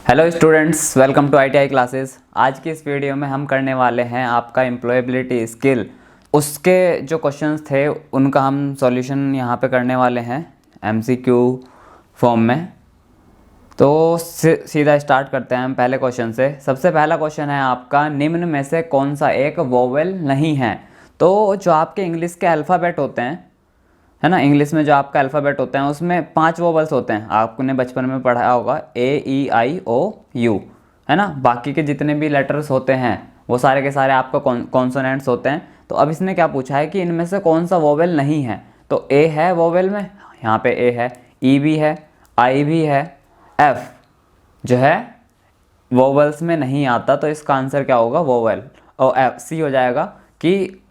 Hello students, welcome to ITI classes. आज की इस वीडियो में हम करने वाले हैं आपका एम्प्लॉयबिलिटी स्किल, उसके जो क्वेश्चंस थे उनका हम सॉल्यूशन यहाँ पे करने वाले हैं एमसीक्यू फॉर्म में। तो सीधा स्टार्ट करते हैं हम पहले क्वेश्चन से। सबसे पहला क्वेश्चन है आपका, निम्न में से कौन सा एक वोवेल नहीं है। तो जो आपके इंग्लिश के अल्फ़ाबेट होते हैं, है ना, इंग्लिश में जो आपका अल्फ़ाबेट होते हैं उसमें 5 वोवल्स होते हैं। आपने बचपन में पढ़ा होगा A E I O U, है ना। बाकी के जितने भी लेटर्स होते हैं वो सारे के सारे आपका कॉन्सोनेंट्स होते हैं। तो अब इसने क्या पूछा है कि इनमें से कौन सा वोवेल नहीं है। तो ए है वोवेल में, यहाँ पे ए है, ई भी है, आई भी है, एफ जो है वोवेल्स में नहीं आता। तो इसका आंसर क्या होगा, वोवेल। और एफ सी हो जाएगा कि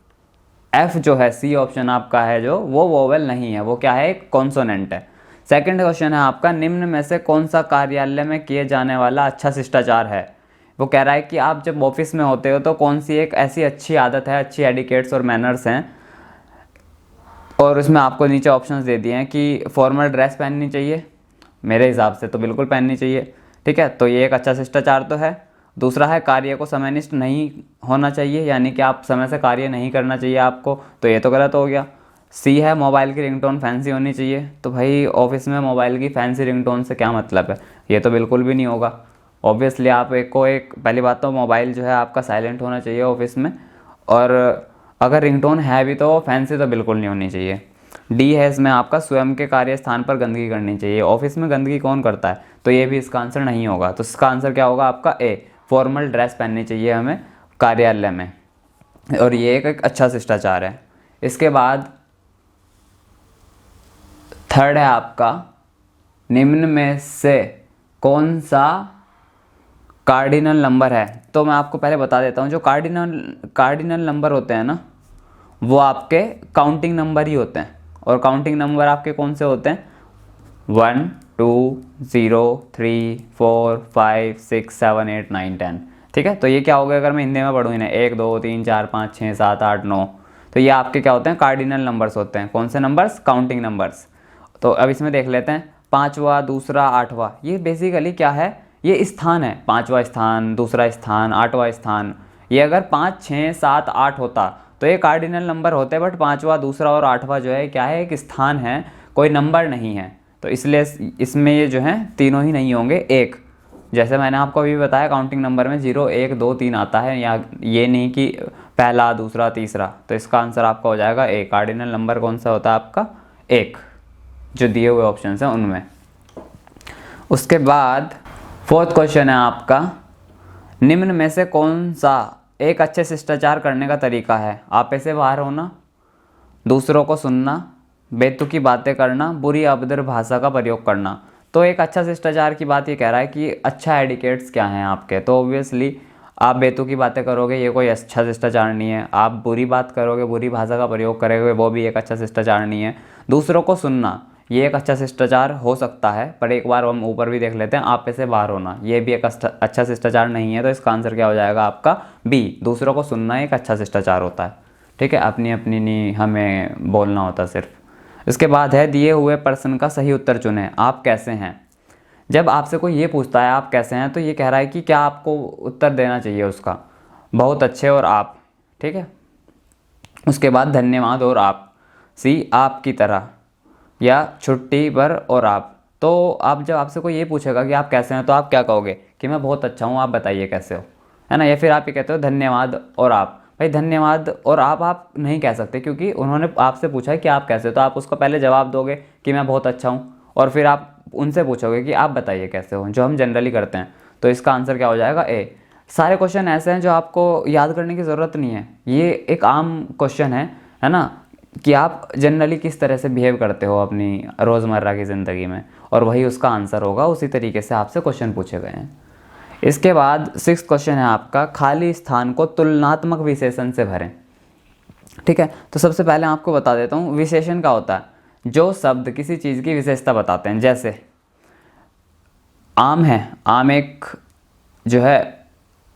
एफ जो है, सी ऑप्शन आपका है जो, वो वोवेल नहीं है, वो क्या है, एक कॉन्सोनेंट है। सेकंड क्वेश्चन है आपका, निम्न में से कौन सा कार्यालय में किए जाने वाला अच्छा शिष्टाचार है। वो कह रहा है कि आप जब ऑफिस में होते हो तो कौन सी एक ऐसी अच्छी आदत है, अच्छी एडिकेट्स और मैनर्स हैं। और उसमें आपको नीचे ऑप्शंस दे दिए हैं कि फॉर्मल ड्रेस पहननी चाहिए, मेरे हिसाब से तो बिल्कुल पहननी चाहिए, ठीक है। तो ये एक अच्छा शिष्टाचार तो है। दूसरा है, कार्य को समयनिष्ठ नहीं होना चाहिए, यानी कि आप समय से कार्य नहीं करना चाहिए आपको, तो ये तो गलत हो गया। सी है, मोबाइल की रिंगटोन फैंसी होनी चाहिए। तो भाई ऑफिस में मोबाइल की फैंसी रिंगटोन से क्या मतलब है, ये तो बिल्कुल भी नहीं होगा। ऑब्वियसली आप एक पहली बात तो मोबाइल जो है आपका साइलेंट होना चाहिए ऑफिस में, और अगर रिंगटोन है भी तो फैंसी तो बिल्कुल नहीं होनी चाहिए। डी है इसमें आपका, स्वयं के कार्य स्थान पर गंदगी करनी चाहिए। ऑफिस में गंदगी कौन करता है, तो ये भी इसका आंसर नहीं होगा। तो इसका आंसर क्या होगा आपका, ए, फॉर्मल ड्रेस पहननी चाहिए हमें कार्यालय में, और ये एक अच्छा शिष्टाचार है। इसके बाद थर्ड है आपका, निम्न में से कौन सा कार्डिनल नंबर है। तो मैं आपको पहले बता देता हूँ, जो कार्डिनल नंबर होते हैं ना, वो आपके काउंटिंग नंबर ही होते हैं। और काउंटिंग नंबर आपके कौन से होते हैं, 1 2 0 3 4 5 6 7 8 9 10, ठीक है। तो ये क्या हो गया, अगर मैं हिंदी में पढ़ूँ इन्हें, 1 2 3 4 5 6 7 8 9, तो ये आपके क्या होते हैं, कार्डिनल नंबर्स होते हैं। कौन से नंबर्स, काउंटिंग नंबर्स। तो अब इसमें देख लेते हैं, पाँचवा, दूसरा, आठवां, ये बेसिकली क्या है, ये स्थान है। पाँचवा स्थान, दूसरा स्थान, आठवां स्थान। ये अगर 5 6 7 8 होता तो ये कार्डिनल नंबर होते, बट पाँचवा, दूसरा और आठवां जो है क्या है, एक स्थान है, कोई नंबर नहीं है। तो इसलिए इसमें ये जो है तीनों ही नहीं होंगे। एक, जैसे मैंने आपको अभी बताया, काउंटिंग नंबर में 0 1 2 3 आता है, या ये नहीं कि पहला, दूसरा, तीसरा। तो इसका आंसर आपका हो जाएगा ए। कार्डिनल नंबर कौन सा होता है आपका, एक, जो दिए हुए ऑप्शन हैं उनमें। उसके बाद फोर्थ क्वेश्चन है आपका, निम्न में से कौन सा एक अच्छे शिष्टाचार करने का तरीका है। आपे से बाहर होना, दूसरों को सुनना, बेतुकी बातें करना, बुरी अभद्र भाषा का प्रयोग करना। तो एक अच्छा शिष्टाचार की बात ये कह रहा है कि अच्छा एडिकेट्स क्या हैं आपके। तो ऑब्वियसली आप बेतुकी बातें करोगे, ये कोई अच्छा शिष्टाचार नहीं है। आप बुरी बात करोगे, बुरी भाषा का प्रयोग करोगे, वो भी एक अच्छा शिष्टाचार नहीं है। दूसरों को सुनना, ये एक अच्छा शिष्टाचार हो सकता है, पर एक बार हम ऊपर भी देख लेते हैं, आपे से बाहर होना, ये भी एक अच्छा शिष्टाचार नहीं है। तो इसका आंसर क्या हो जाएगा आपका, बी, दूसरों को सुनना एक अच्छा शिष्टाचार होता है, ठीक है। अपनी अपनी नहीं हमें बोलना होता सिर्फ। इसके बाद है, दिए हुए प्रश्न का सही उत्तर चुनें। आप कैसे हैं। जब आपसे कोई ये पूछता है आप कैसे हैं, तो ये कह रहा है कि क्या आपको उत्तर देना चाहिए उसका, बहुत अच्छे और आप, ठीक है। उसके बाद धन्यवाद और आप, सी, आपकी तरह, या छुट्टी पर और आप। तो आप जब आपसे कोई ये पूछेगा कि आप कैसे हैं, तो आप क्या कहोगे कि मैं बहुत अच्छा हूँ, आप बताइए कैसे हो, है ना। या फिर आप ये कहते हो धन्यवाद और आप। भाई धन्यवाद और आप नहीं कह सकते, क्योंकि उन्होंने आपसे पूछा है कि आप कैसे हो, तो आप उसको पहले जवाब दोगे कि मैं बहुत अच्छा हूँ, और फिर आप उनसे पूछोगे कि आप बताइए कैसे हो, जो हम जनरली करते हैं। तो इसका आंसर क्या हो जाएगा, ए। सारे क्वेश्चन ऐसे हैं जो आपको याद करने की ज़रूरत नहीं है, ये एक आम क्वेश्चन है ना, कि आप जनरली किस तरह से बिहेव करते हो अपनी रोज़मर्रा की ज़िंदगी में, और वही उसका आंसर होगा, उसी तरीके से आपसे क्वेश्चन पूछे गए हैं। इसके बाद सिक्स्थ क्वेश्चन है आपका, खाली स्थान को तुलनात्मक विशेषण से भरें, ठीक है। तो सबसे पहले आपको बता देता हूँ, विशेषण क्या होता है, जो शब्द किसी चीज़ की विशेषता बताते हैं। जैसे आम है, आम एक जो है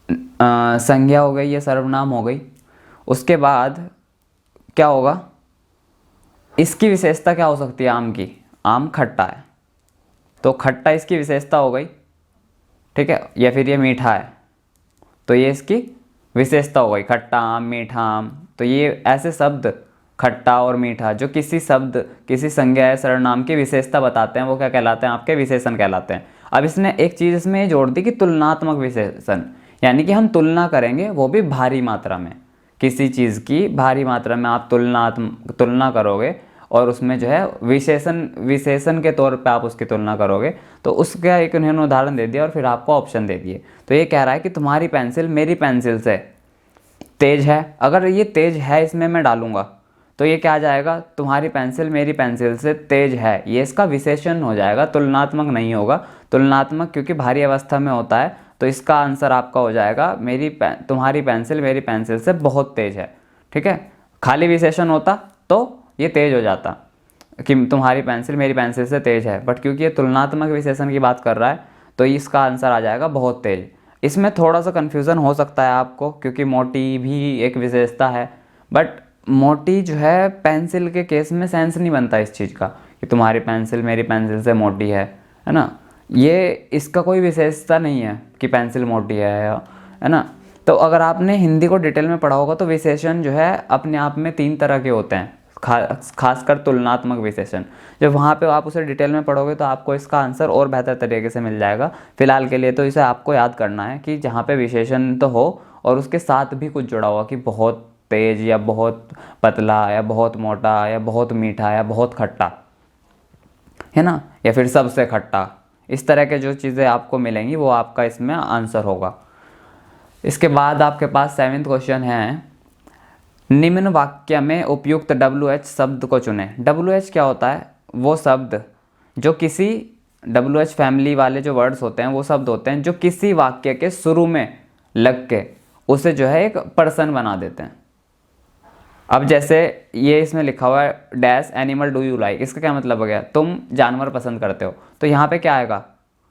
संज्ञा हो गई, या सर्वनाम हो गई। उसके बाद क्या होगा, इसकी विशेषता क्या हो सकती है आम की, आम खट्टा है, तो खट्टा इसकी विशेषता हो गई, ठीक है, या फिर ये मीठा है तो ये इसकी विशेषता हो गई, खट्टा आम, मीठा आम। तो ये ऐसे शब्द खट्टा और मीठा जो किसी शब्द, किसी संज्ञा या सर्वनाम की विशेषता बताते हैं, वो क्या कहलाते हैं? आपके विशेषण कहलाते हैं। अब इसने एक चीज़ इसमें ये जोड़ दी कि तुलनात्मक विशेषण, यानी कि हम तुलना करेंगे, वो भी भारी मात्रा में। किसी चीज़ की भारी मात्रा में आप तुलना करोगे और उसमें जो है विशेषण के तौर पे आप उसकी तुलना करोगे, तो उसका एक उन्होंने उदाहरण दे दिया और फिर आपको ऑप्शन दे दिए। तो ये कह रहा है कि तुम्हारी पेंसिल मेरी पेंसिल से तेज है। अगर ये तेज है इसमें मैं डालूंगा तो ये क्या आ जाएगा? तुम्हारी पेंसिल मेरी पेंसिल से तेज है, ये इसका विशेषण हो जाएगा, तुलनात्मक नहीं होगा। तुलनात्मक क्योंकि भारी अवस्था में होता है, तो इसका आंसर आपका हो जाएगा तुम्हारी पेंसिल मेरी पेंसिल से बहुत तेज है। ठीक है, खाली विशेषण होता तो ये तेज हो जाता कि तुम्हारी पेंसिल मेरी पेंसिल से तेज है, बट क्योंकि ये तुलनात्मक विशेषण की बात कर रहा है तो इसका आंसर आ जाएगा बहुत तेज। इसमें थोड़ा सा कन्फ्यूज़न हो सकता है आपको, क्योंकि मोटी भी एक विशेषता है, बट मोटी जो है पेंसिल के केस में सेंस नहीं बनता इस चीज़ का कि तुम्हारी पेंसिल मेरी पेंसिल से मोटी है ना। ये इसका कोई विशेषता नहीं है कि पेंसिल मोटी है ना। तो अगर आपने हिंदी को डिटेल में पढ़ा होगा तो विशेषण जो है अपने आप में 3 तरह के होते हैं, खासकर तुलनात्मक विशेषण। जब वहाँ पे आप उसे डिटेल में पढ़ोगे तो आपको इसका आंसर और बेहतर तरीके से मिल जाएगा। फिलहाल के लिए तो इसे आपको याद करना है कि जहाँ पे विशेषण तो हो और उसके साथ भी कुछ जुड़ा हुआ, कि बहुत तेज या बहुत पतला या बहुत मोटा या बहुत मीठा या बहुत खट्टा, है ना, या फिर सबसे खट्टा, इस तरह के जो चीज़ें आपको मिलेंगी वो आपका इसमें आंसर होगा। इसके बाद आपके पास 7वां क्वेश्चन है, निम्न वाक्य में उपयुक्त WH शब्द को चुनें। WH क्या होता है? वो शब्द जो किसी WH फैमिली वाले जो वर्ड्स होते हैं वो शब्द होते हैं जो किसी वाक्य के शुरू में लग के उसे जो है एक पर्सन बना देते हैं। अब जैसे ये इसमें लिखा हुआ है dash animal do you like, इसका क्या मतलब हो गया? तुम जानवर पसंद करते हो। तो यहाँ पे क्या आएगा?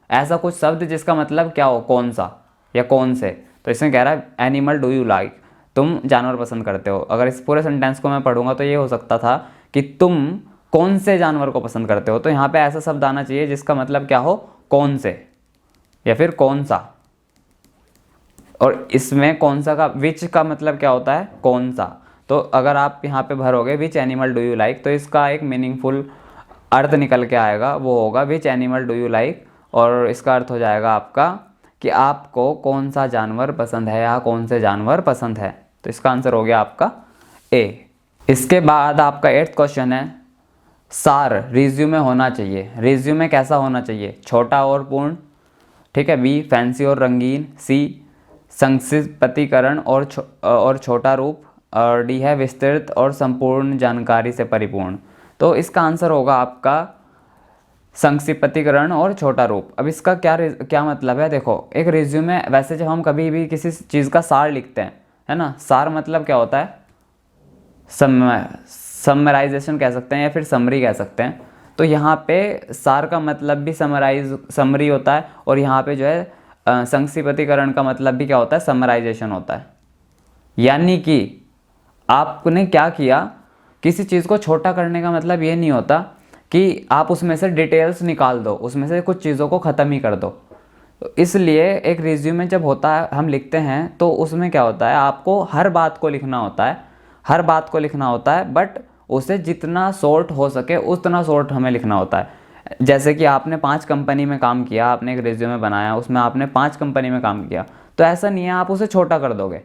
ऐसा कुछ शब्द जिसका मतलब क्या हो, कौन सा या कौन से। तो इसमें कह रहा है एनिमल डू यू लाइक, तुम जानवर पसंद करते हो। अगर इस पूरे सेंटेंस को मैं पढ़ूंगा तो ये हो सकता था कि तुम कौन से जानवर को पसंद करते हो। तो यहाँ पे ऐसा शब्द आना चाहिए जिसका मतलब क्या हो, कौन से या फिर कौन सा। और इसमें कौन सा का विच का मतलब क्या होता है, कौन सा। तो अगर आप यहाँ पे भरोगे which animal do you like तो इसका एक मीनिंगफुल अर्थ निकल के आएगा, वो होगा विच एनिमल डू यू लाइक, और इसका अर्थ हो जाएगा आपका कि आपको कौन सा जानवर पसंद है या कौन से जानवर पसंद है। तो इसका आंसर हो गया आपका ए। इसके बाद आपका 8वां क्वेश्चन है, सार रिज्यूमे होना चाहिए। रिज्यूमे कैसा होना चाहिए? छोटा और पूर्ण, ठीक है, बी फैंसी और रंगीन, सी संक्षिप्तीकरण और छोटा रूप, और डी है विस्तृत और संपूर्ण जानकारी से परिपूर्ण। तो इसका आंसर होगा आपका संक्षिप्तीकरण और छोटा रूप। अब इसका क्या मतलब है? देखो, एक रिज्यूमे, वैसे जब हम कभी भी किसी चीज़ का सार लिखते हैं, है ना, सार मतलब क्या होता है? समराइजेशन कह सकते हैं या फिर समरी कह सकते हैं। तो यहाँ पे सार का मतलब भी समरी होता है, और यहाँ पे जो है संक्षिप्तीकरण का मतलब भी क्या होता है, समराइजेशन होता है। यानी कि आपने क्या किया, किसी चीज़ को छोटा करने का मतलब ये नहीं होता कि आप उसमें से डिटेल्स निकाल दो, उसमें से कुछ चीज़ों को ख़त्म ही कर दो। तो इसलिए एक रिज्यूमे जब होता है, हम लिखते हैं, तो उसमें क्या होता है, आपको हर बात को लिखना होता है, हर बात को लिखना होता है, बट उसे जितना शॉर्ट हो सके उतना शॉर्ट हमें लिखना होता है। जैसे कि आपने 5 कंपनी में काम किया, आपने एक रिज्यूमे बनाया, उसमें आपने 5 कंपनी में काम किया, तो ऐसा नहीं है आप उसे छोटा कर दोगे।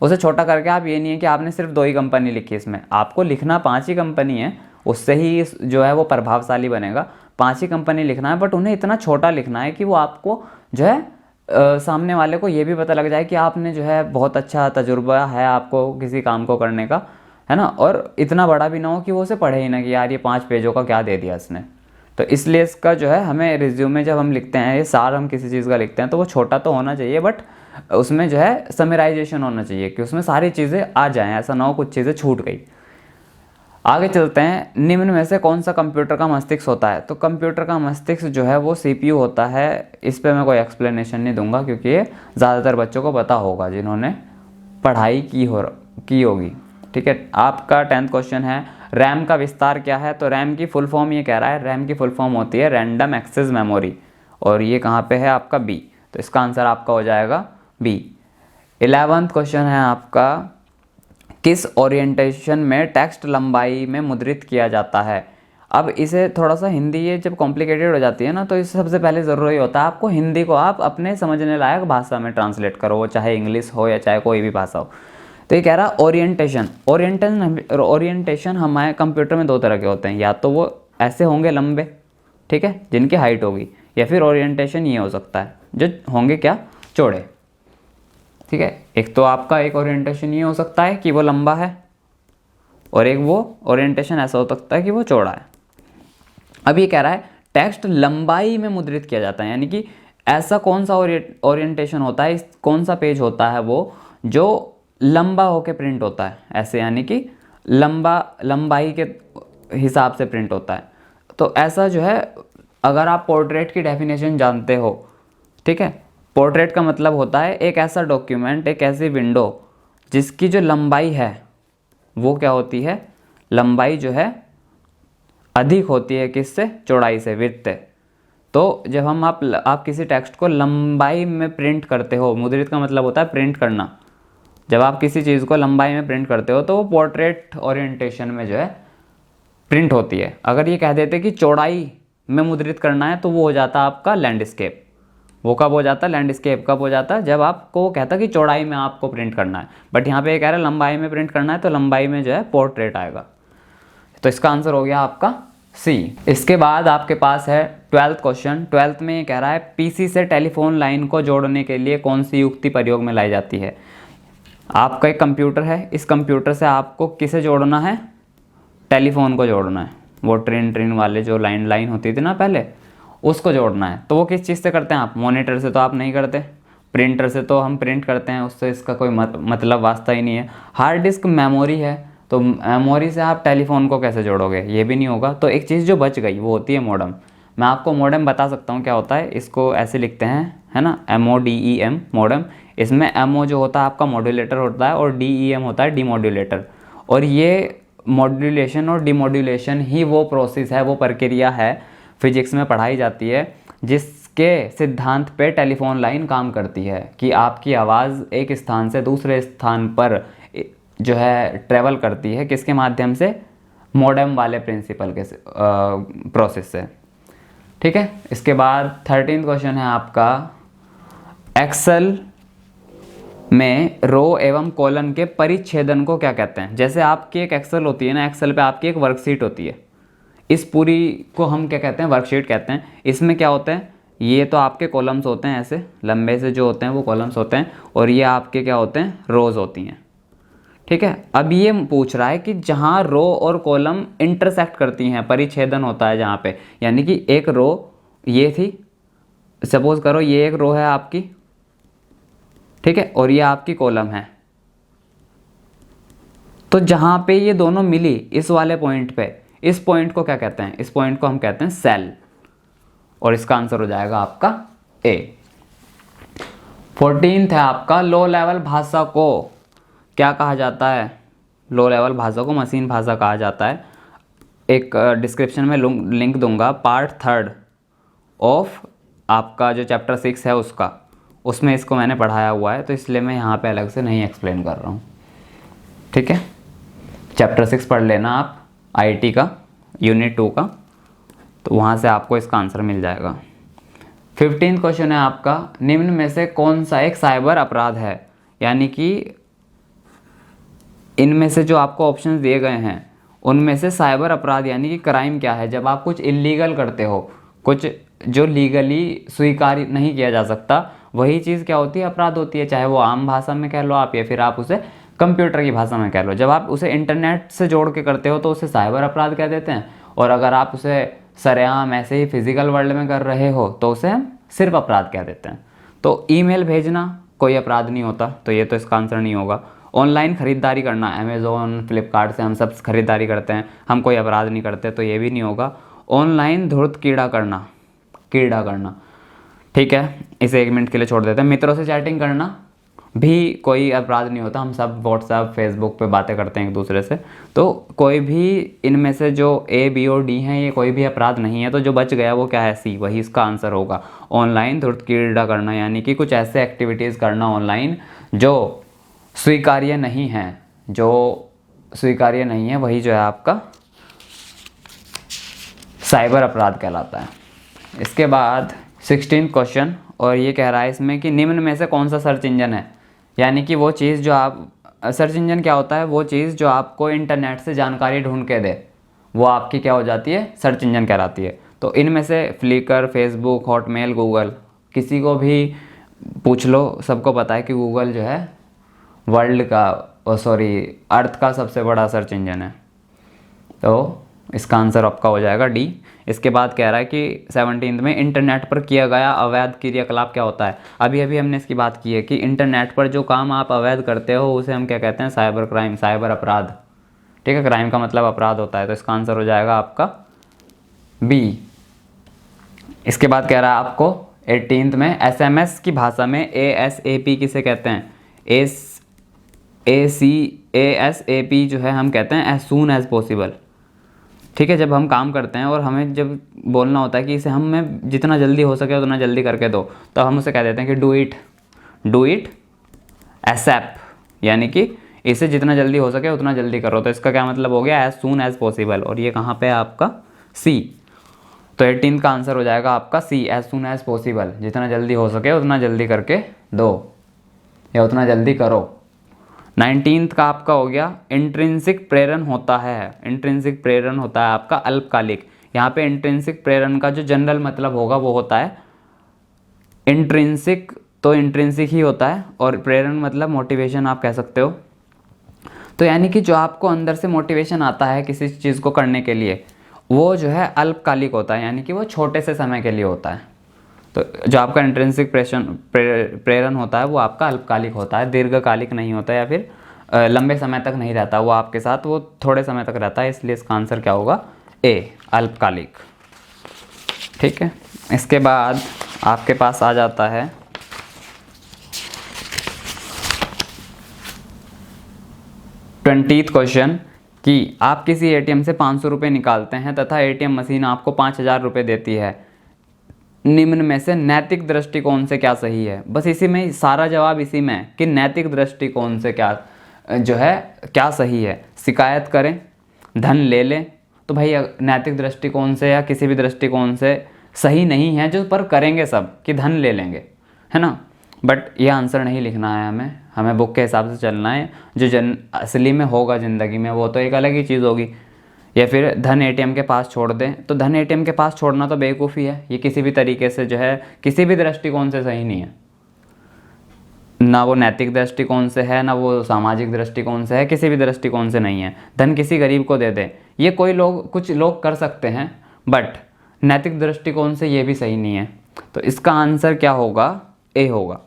उसे छोटा करके आप ये नहीं है कि आपने सिर्फ 2 ही कंपनी लिखी, इसमें आपको लिखना 5 ही कंपनी है, उससे ही जो है वो प्रभावशाली बनेगा। 5 ही कंपनी लिखना है, बट उन्हें इतना छोटा लिखना है कि वो आपको जो है सामने वाले को ये भी पता लग जाए कि आपने जो है बहुत अच्छा तजुर्बा है आपको किसी काम को करने का, है ना, और इतना बड़ा भी ना हो कि वो उसे पढ़े ही ना कि यार ये 5 पेजों का क्या दे दिया इसने। तो इसलिए इसका जो है हमें रिज्यूमे जब हम लिखते हैं, ये सार हम किसी चीज़ का लिखते हैं, तो वो छोटा तो होना चाहिए, बट उसमें जो है समराइजेशन होना चाहिए कि उसमें सारी चीज़ें आ जाएं, ऐसा ना हो कुछ चीज़ें छूट गई। आगे चलते हैं, निम्न में से कौन सा कंप्यूटर का मस्तिष्क होता है? तो कंप्यूटर का मस्तिष्क जो है वो CPU होता है। इस पे मैं कोई एक्सप्लेनेशन नहीं दूंगा क्योंकि ये ज़्यादातर बच्चों को पता होगा जिन्होंने पढ़ाई की होगी। ठीक है, आपका 10th क्वेश्चन है, रैम का विस्तार क्या है? तो रैम की फुल फॉर्म ये कह रहा है, रैम की फुल फॉर्म होती है रैंडम एक्सेस मेमोरी, और ये कहाँ पे है आपका बी, तो इसका आंसर आपका हो जाएगा बी। 11वां क्वेश्चन है आपका, किस ओरिएंटेशन में टेक्स्ट लंबाई में मुद्रित किया जाता है। अब इसे थोड़ा सा हिंदी ये जब कॉम्प्लिकेटेड हो जाती है ना, तो इसे सबसे पहले ज़रूरी होता है आपको हिंदी को आप अपने समझने लायक भाषा में ट्रांसलेट करो, वो चाहे इंग्लिश हो या चाहे कोई भी भाषा हो। तो ये कह रहा ओरिएंटेशन, ओरिएंटेशन हमारे कंप्यूटर में दो तरह के होते हैं, या तो वो ऐसे होंगे लंबे, ठीक है, जिनकी हाइट होगी, या फिर ओरिएंटेशन ये हो सकता है जो होंगे क्या, चौड़े, ठीक है। एक तो आपका एक ओरिएंटेशन ये हो सकता है कि वो लंबा है, और एक वो ओरिएंटेशन ऐसा हो सकता है कि वो चौड़ा है। अब ये कह रहा है टेक्स्ट लंबाई में मुद्रित किया जाता है, यानी कि ऐसा कौन सा ओरिएंटेशन होता है, कौन सा पेज होता है वो जो लंबा होके प्रिंट होता है, ऐसे यानी कि लंबाई के हिसाब से प्रिंट होता है। तो ऐसा जो है, अगर आप पोर्ट्रेट की डेफिनेशन जानते हो, ठीक है, पोर्ट्रेट का मतलब होता है एक ऐसा डॉक्यूमेंट, एक ऐसी विंडो जिसकी जो लंबाई है वो क्या होती है, लंबाई जो है अधिक होती है किससे, चौड़ाई से, विड्थ से। तो जब हम आप किसी टेक्स्ट को लंबाई में प्रिंट करते हो, मुद्रित का मतलब होता है प्रिंट करना, जब आप किसी चीज़ को लंबाई में प्रिंट करते हो तो वो पोर्ट्रेट ओरिएंटेशन में जो है प्रिंट होती है। अगर ये कह देते कि चौड़ाई में मुद्रित करना है तो वो हो जाता आपका लैंडस्केप। वो कब हो जाता है, लैंडस्केप कब हो जाता है, जब आपको वो कहता कि चौड़ाई में आपको प्रिंट करना है, बट यहाँ पे ये कह रहा है लंबाई में प्रिंट करना है, तो लंबाई में जो है पोर्ट्रेट आएगा। तो इसका आंसर हो गया आपका सी। इसके बाद आपके पास है 12th क्वेश्चन। 12th में ये कह रहा है पीसी से टेलीफोन लाइन को जोड़ने के लिए कौन सी युक्ति प्रयोग में लाई जाती है। आपका एक कंप्यूटर है, इस कंप्यूटर से आपको किसे जोड़ना है, टेलीफोन को जोड़ना है। वो ट्रेन वाले जो लाइन होती थी ना पहले, उसको जोड़ना है। तो वो किस चीज़ से करते हैं आप, मॉनिटर से तो आप नहीं करते, प्रिंटर से तो हम प्रिंट करते हैं, उससे इसका कोई मतलब वास्ता ही नहीं है। हार्ड डिस्क मेमोरी है, तो मेमोरी से आप टेलीफोन को कैसे जोड़ोगे, ये भी नहीं होगा। तो एक चीज़ जो बच गई वो होती है मॉडेम। मैं आपको मॉडेम बता सकता हूँ क्या होता है, इसको ऐसे लिखते हैं, है ना, MODEM, मॉडेम। इसमें MO जो होता है आपका मॉड्यूलेटर होता है, और DEM होता है डीमॉड्यूलेटर। और ये मॉड्यूलेशन और डीमॉड्यूलेशन ही वो प्रोसेस है, वो प्रक्रिया है, फिजिक्स में पढ़ाई जाती है, जिसके सिद्धांत पे टेलीफोन लाइन काम करती है कि आपकी आवाज़ एक स्थान से दूसरे स्थान पर जो है ट्रेवल करती है, किसके माध्यम से, मॉडेम वाले प्रिंसिपल के प्रोसेस से, ठीक है। इसके बाद 13th क्वेश्चन है आपका, एक्सेल में रो एवं कॉलम के परिच्छेदन को क्या कहते हैं। जैसे आपकी एक एक्सेल होती है ना, एक्सेल पे आपकी एक वर्कशीट होती है, इस पूरी को हम क्या कहते हैं, वर्कशीट कहते हैं। इसमें क्या होता है, ये तो आपके कॉलम्स होते हैं, ऐसे लंबे से जो होते हैं वो कॉलम्स होते हैं, और ये आपके क्या होते हैं, रोज़ होती हैं, ठीक है। अब ये पूछ रहा है कि जहाँ रो और कॉलम इंटरसेक्ट करती हैं, परिच्छेदन होता है जहाँ पे, यानी कि एक रो ये थी, सपोज करो ये एक रो है आपकी, ठीक है, और ये आपकी कॉलम है। तो जहाँ पे ये दोनों मिली इस वाले पॉइंट पे, इस पॉइंट को क्या कहते हैं, इस पॉइंट को हम कहते हैं सेल, और इसका आंसर हो जाएगा आपका ए। 14th है आपका, लो लेवल भाषा को क्या कहा जाता है। लो लेवल भाषा को मशीन भाषा कहा जाता है। एक डिस्क्रिप्शन में लिंक दूंगा, पार्ट 3 ऑफ आपका जो चैप्टर 6 है उसका, उसमें इसको मैंने पढ़ाया हुआ है, तो इसलिए मैं यहाँ पे अलग से नहीं एक्सप्लेन कर रहा हूँ, ठीक है। चैप्टर 6 पढ़ लेना आप, IT का यूनिट 2 का, तो वहाँ से आपको इसका आंसर मिल जाएगा। 15th क्वेश्चन है आपका, निम्न में से कौन सा एक साइबर अपराध है, यानी कि इनमें से जो आपको ऑप्शंस दिए गए हैं उनमें से साइबर अपराध यानी कि क्राइम क्या है। जब आप कुछ इलीगल करते हो, कुछ जो लीगली स्वीकार नहीं किया जा सकता, वही चीज़ क्या होती है, अपराध होती है। चाहे वो आम भाषा में कह लो आप, या फिर आप उसे कंप्यूटर की भाषा में कह लो। जब आप उसे इंटरनेट से जोड़ के करते हो तो उसे साइबर अपराध कह देते हैं, और अगर आप उसे सरेआम ऐसे ही फिजिकल वर्ल्ड में कर रहे हो तो उसे हम सिर्फ अपराध कह देते हैं। तो ईमेल भेजना कोई अपराध नहीं होता, तो ये तो इसका आंसर नहीं होगा। ऑनलाइन ख़रीदारी करना, अमेज़ोन फ्लिपकार्ट से हम सब खरीदारी करते हैं, हम कोई अपराध नहीं करते, तो ये भी नहीं होगा। ऑनलाइन धूर्त कीड़ा करना, ठीक है, इसे 1 मिनट के लिए छोड़ देते हैं। मित्रों से चैटिंग करना, भी कोई अपराध नहीं होता। हम सब व्हाट्सएप फेसबुक पे बातें करते हैं एक दूसरे से, तो कोई भी इनमें से जो ए बी और डी हैं ये कोई भी अपराध नहीं है। तो जो बच गया वो क्या है, सी, वही इसका आंसर होगा। ऑनलाइन धूर्त क्रीड़ा करना यानी कि कुछ ऐसे एक्टिविटीज़ करना ऑनलाइन जो स्वीकार्य नहीं है, जो स्वीकार्य नहीं है, वही जो है आपका साइबर अपराध कहलाता है। इसके बाद 16 क्वेश्चन, और ये कह रहा है इसमें कि निम्न में से कौन सा सर्च इंजन है। यानी कि वो चीज़ जो आप, सर्च इंजन क्या होता है, वो चीज़ जो आपको इंटरनेट से जानकारी ढूंढ के दे, वो आपकी क्या हो जाती है, सर्च इंजन कहलाती है। तो इनमें से फ्लिकर, फेसबुक, हॉटमेल, गूगल, किसी को भी पूछ लो, सबको पता है कि गूगल जो है वर्ल्ड का, अर्थ का सबसे बड़ा सर्च इंजन है। तो इसका आंसर आपका हो जाएगा डी। इसके बाद कह रहा है कि 17 में इंटरनेट पर किया गया अवैध क्रियाकलाप क्या होता है। अभी अभी हमने इसकी बात की है कि इंटरनेट पर जो काम आप अवैध करते हो उसे हम क्या कहते हैं, साइबर क्राइम, साइबर अपराध। ठीक है, क्राइम का मतलब अपराध होता है, तो इसका आंसर हो जाएगा आपका बी। इसके बाद कह रहा है आपको 18 में SMS की भाषा में ASAP किसे कहते हैं। ASAP जो है हम कहते हैं एज सून एज पॉसिबल। ठीक है, जब हम काम करते हैं और हमें जब बोलना होता है कि इसे हमें जितना जल्दी हो सके उतना जल्दी करके दो, तो हम उसे कह देते हैं कि डू इट एसएप, यानी कि इसे जितना जल्दी हो सके उतना जल्दी करो। तो इसका क्या मतलब हो गया, एज सून एज पॉसिबल, और ये कहाँ पे है आपका सी। तो 18 का आंसर हो जाएगा आपका सी, एज सून एज पॉसिबल, जितना जल्दी हो सके उतना जल्दी करके दो या उतना जल्दी करो। 19 का आपका हो गया इंट्रिंसिक प्रेरण होता है। इंट्रिंसिक प्रेरण होता है आपका अल्पकालिक। यहाँ पे इंट्रिंसिक प्रेरण का जो जनरल मतलब होगा वो होता है इंट्रिंसिक, तो इंट्रिंसिक ही होता है, और प्रेरण मतलब मोटिवेशन आप कह सकते हो। तो यानी कि जो आपको अंदर से मोटिवेशन आता है किसी चीज़ को करने के लिए, वो जो है अल्पकालिक होता है, यानी कि वो छोटे से समय के लिए होता है। तो जो आपका इंट्रिंसिक प्रेरण होता है वो आपका अल्पकालिक होता है, दीर्घकालिक नहीं होता, या फिर लंबे समय तक नहीं रहता वो आपके साथ, वो थोड़े समय तक रहता है। इसलिए इसका आंसर क्या होगा, ए, अल्पकालिक। ठीक है, इसके बाद आपके पास आ जाता है 20th क्वेश्चन कि आप किसी ATM से 500 रुपये निकालते हैं तथा ATM मशीन आपको 5000 रुपये देती है। निम्न में से नैतिक दृष्टिकोण से क्या सही है। बस इसी में सारा जवाब इसी में है कि नैतिक दृष्टिकोण से क्या जो है क्या सही है। शिकायत करें, धन ले लें, तो भाई नैतिक दृष्टिकोण से या किसी भी दृष्टिकोण से सही नहीं है, जो पर करेंगे सब कि धन ले लेंगे, है ना। बट ये आंसर नहीं लिखना है, हमें बुक के हिसाब से चलना है। जो असली में होगा ज़िंदगी में वो तो एक अलग ही चीज़ होगी। या फिर धन ATM के पास छोड़ दें, तो धन ATM के पास छोड़ना तो बेवकूफ़ी है। ये किसी भी तरीके से जो है किसी भी दृष्टिकोण से सही नहीं है, ना वो नैतिक दृष्टिकोण से है, ना वो सामाजिक दृष्टिकोण से है, किसी भी दृष्टिकोण से नहीं है। धन किसी गरीब को दे दे, ये कुछ लोग कर सकते हैं, बट नैतिक दृष्टिकोण से ये भी सही नहीं है। तो इसका आंसर क्या होगा, ए होगा।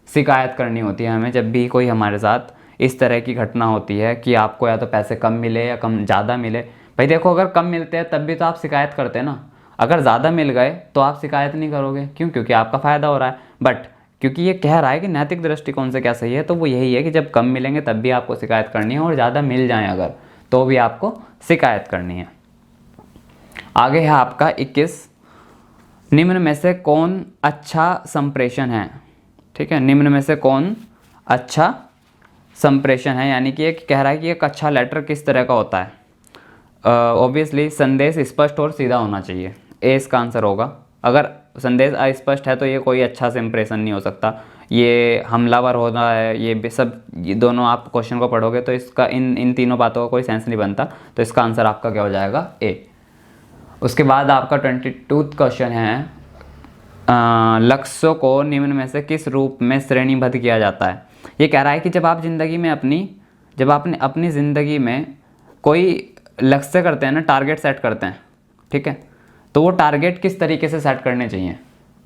शिकायत करनी होती है हमें जब भी कोई हमारे साथ इस तरह की घटना होती है कि आपको या तो पैसे कम मिले या कम ज़्यादा मिले। भाई देखो, अगर कम मिलते हैं तब भी तो आप शिकायत करते हैं ना, अगर ज़्यादा मिल गए तो आप शिकायत नहीं करोगे। क्यों? क्योंकि आपका फ़ायदा हो रहा है। बट क्योंकि ये कह रहा है कि नैतिक दृष्टिकोण से क्या सही है, तो वो यही है कि जब कम मिलेंगे तब भी आपको शिकायत करनी है, और ज़्यादा मिल जाएँ अगर तो भी आपको शिकायत करनी है। आगे है आपका 21, निम्न में से कौन अच्छा संप्रेषण है। ठीक है, निम्न में से कौन अच्छा संप्रेषण है, यानी कि एक कह रहा है कि एक अच्छा लेटर किस तरह का होता है। ऑब्वियसली संदेश स्पष्ट और सीधा होना चाहिए, ए इसका आंसर होगा। अगर संदेश अस्पष्ट है तो ये कोई अच्छा इंप्रेशन नहीं हो सकता, ये हमलावर होना है, ये सब, ये दोनों आप क्वेश्चन को पढ़ोगे तो इसका इन तीनों बातों का कोई सेंस नहीं बनता। तो इसका आंसर आपका क्या हो जाएगा, ए। उसके बाद आपका 22 क्वेश्चन है, लक्ष्यों को निम्न में से किस रूप में श्रेणीबद्ध किया जाता है। ये कह रहा है कि जब आप अपनी ज़िंदगी में कोई लक्ष्य करते हैं ना, टारगेट सेट करते हैं, ठीक है, तो वो टारगेट किस तरीके से सेट करने चाहिए।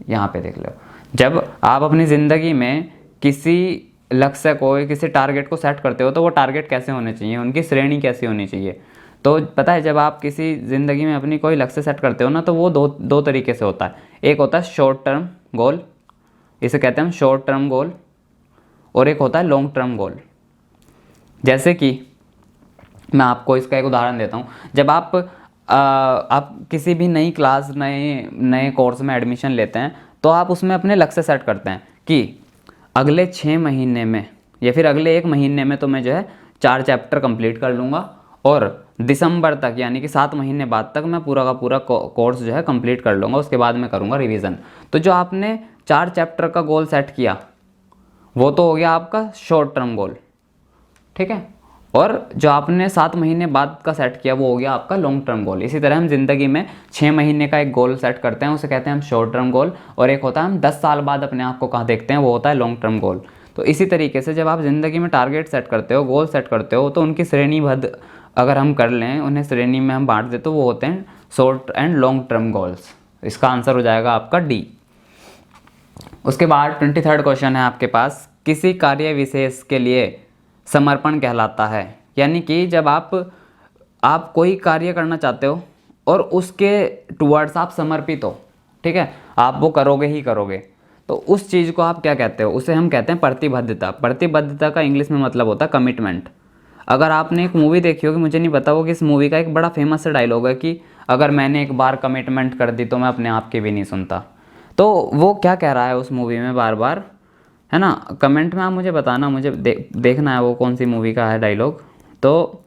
यहाँ पे देख लो, जब आप अपनी ज़िंदगी में किसी लक्ष्य को, किसी टारगेट को सेट करते हो तो वो टारगेट कैसे होने चाहिए, उनकी श्रेणी कैसी होनी चाहिए। तो पता है, जब आप किसी ज़िंदगी में अपनी कोई लक्ष्य सेट करते हो ना, तो वो दो तरीके से होता है। एक होता है शॉर्ट टर्म गोल, इसे कहते हैं हम शॉर्ट टर्म गोल, और एक होता है लॉन्ग टर्म गोल। जैसे कि मैं आपको इसका एक उदाहरण देता हूँ। जब आप किसी भी नई क्लास नए कोर्स में एडमिशन लेते हैं तो आप उसमें अपने लक्ष्य सेट करते हैं कि अगले 6 महीने में या फिर अगले 1 महीने में तो मैं जो है 4 चैप्टर कंप्लीट कर लूँगा और दिसंबर तक यानी कि 7 महीने बाद तक मैं पूरा का पूरा कोर्स जो है कंप्लीट कर लूँगा, उसके बाद मैं करूँगा रिवीजन। तो जो आपने 4 चैप्टर का गोल सेट किया वो तो हो गया आपका शॉर्ट टर्म गोल, ठीक है। और जो आपने 7 महीने बाद का सेट किया वो हो गया आपका लॉन्ग टर्म गोल। इसी तरह हम ज़िंदगी में 6 महीने का एक गोल सेट करते हैं, उसे कहते हैं हम शॉर्ट टर्म गोल, और एक होता है हम 10 साल बाद अपने आप को कहाँ देखते हैं, वो होता है लॉन्ग टर्म गोल। तो इसी तरीके से जब आप ज़िंदगी में टारगेट सेट करते हो, गोल सेट करते हो, तो उनकी श्रेणीबद्ध अगर हम कर लें, उन्हें श्रेणी में हम बांट दें तो वो होते हैं short and long term goals. इसका आंसर हो जाएगा आपका डी। उसके बाद 23rd क्वेश्चन है आपके पास, किसी कार्य विशेष के लिए समर्पण कहलाता है। यानी कि जब आप कोई कार्य करना चाहते हो और उसके टुवर्ड्स आप समर्पित हो, ठीक है, आप वो करोगे ही करोगे, तो उस चीज़ को आप क्या कहते हो, उसे हम कहते हैं प्रतिबद्धता। प्रतिबद्धता का इंग्लिश में मतलब होता है कमिटमेंट। अगर आपने एक मूवी देखी होगी, मुझे नहीं पता वो किस मूवी का, एक बड़ा फेमस सा डायलॉग है कि अगर मैंने एक बार कमिटमेंट कर दी तो मैं अपने आप की भी नहीं सुनता। तो वो क्या कह रहा है उस मूवी में बार बार, है ना, कमेंट में आप मुझे बताना, मुझे देखना है वो कौन सी मूवी का है डायलॉग। तो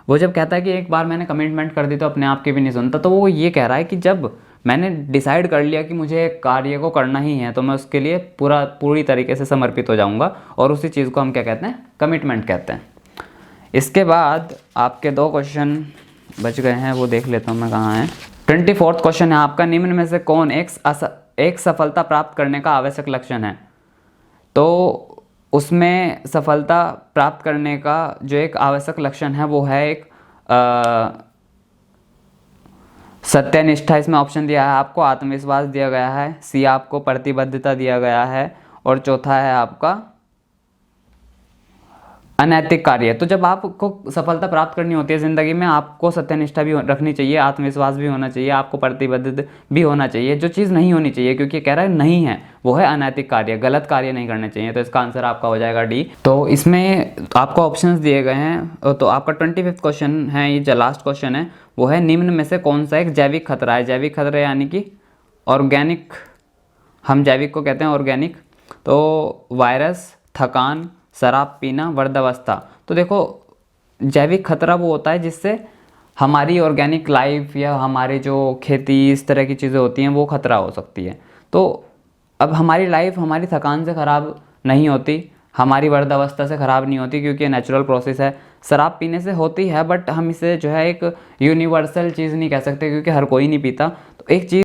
वो जब कहता है कि एक बार मैंने कमिटमेंट कर दी तो अपने आप की भी नहीं सुनता, तो वो ये कह रहा है कि जब मैंने डिसाइड कर लिया कि मुझे एक कार्य को करना ही है तो मैं उसके लिए पूरी तरीके से समर्पित हो जाऊंगा, और उसी चीज़ को हम क्या कहते हैं, कमिटमेंट कहते हैं। इसके बाद आपके 2 क्वेश्चन बच गए हैं, वो देख लेता हूँ मैं कहाँ हैं। 24th क्वेश्चन है आपका, निम्न में से कौन एक सफलता प्राप्त करने का आवश्यक लक्षण है। तो उसमें सफलता प्राप्त करने का जो एक आवश्यक लक्षण है वो है एक सत्यनिष्ठा। इसमें ऑप्शन दिया है आपको, आत्मविश्वास दिया गया है, सी आपको प्रतिबद्धता दिया गया है, और चौथा है आपका अनैतिक कार्य। तो जब आपको सफलता प्राप्त करनी होती है ज़िंदगी में, आपको सत्यनिष्ठा भी रखनी चाहिए, आत्मविश्वास भी होना चाहिए, आपको प्रतिबद्ध भी होना चाहिए। जो चीज़ नहीं होनी चाहिए, क्योंकि कह रहा है नहीं है, वो है अनैतिक कार्य, गलत कार्य नहीं करने चाहिए। तो इसका आंसर आपका हो जाएगा डी। तो इसमें आपको ऑप्शंस दिए गए हैं। तो आपका 25th क्वेश्चन है, ये जो लास्ट क्वेश्चन है, वो है निम्न में से कौन सा एक जैविक खतरा है। जैविक खतरा यानी कि ऑर्गेनिक, हम जैविक को कहते हैं ऑर्गेनिक। तो वायरस, थकान, शराब पीना, वृद्धावस्था। तो देखो, जैविक खतरा वो होता है जिससे हमारी ऑर्गेनिक लाइफ या हमारे जो खेती इस तरह की चीज़ें होती हैं वो खतरा हो सकती है। तो अब हमारी लाइफ हमारी थकान से ख़राब नहीं होती, हमारी वृद्धावस्था से ख़राब नहीं होती, क्योंकि नेचुरल प्रोसेस है। शराब पीने से होती है, बट हम इसे जो है एक यूनिवर्सल चीज़ नहीं कह सकते, क्योंकि हर कोई नहीं पीता। तो एक चीज़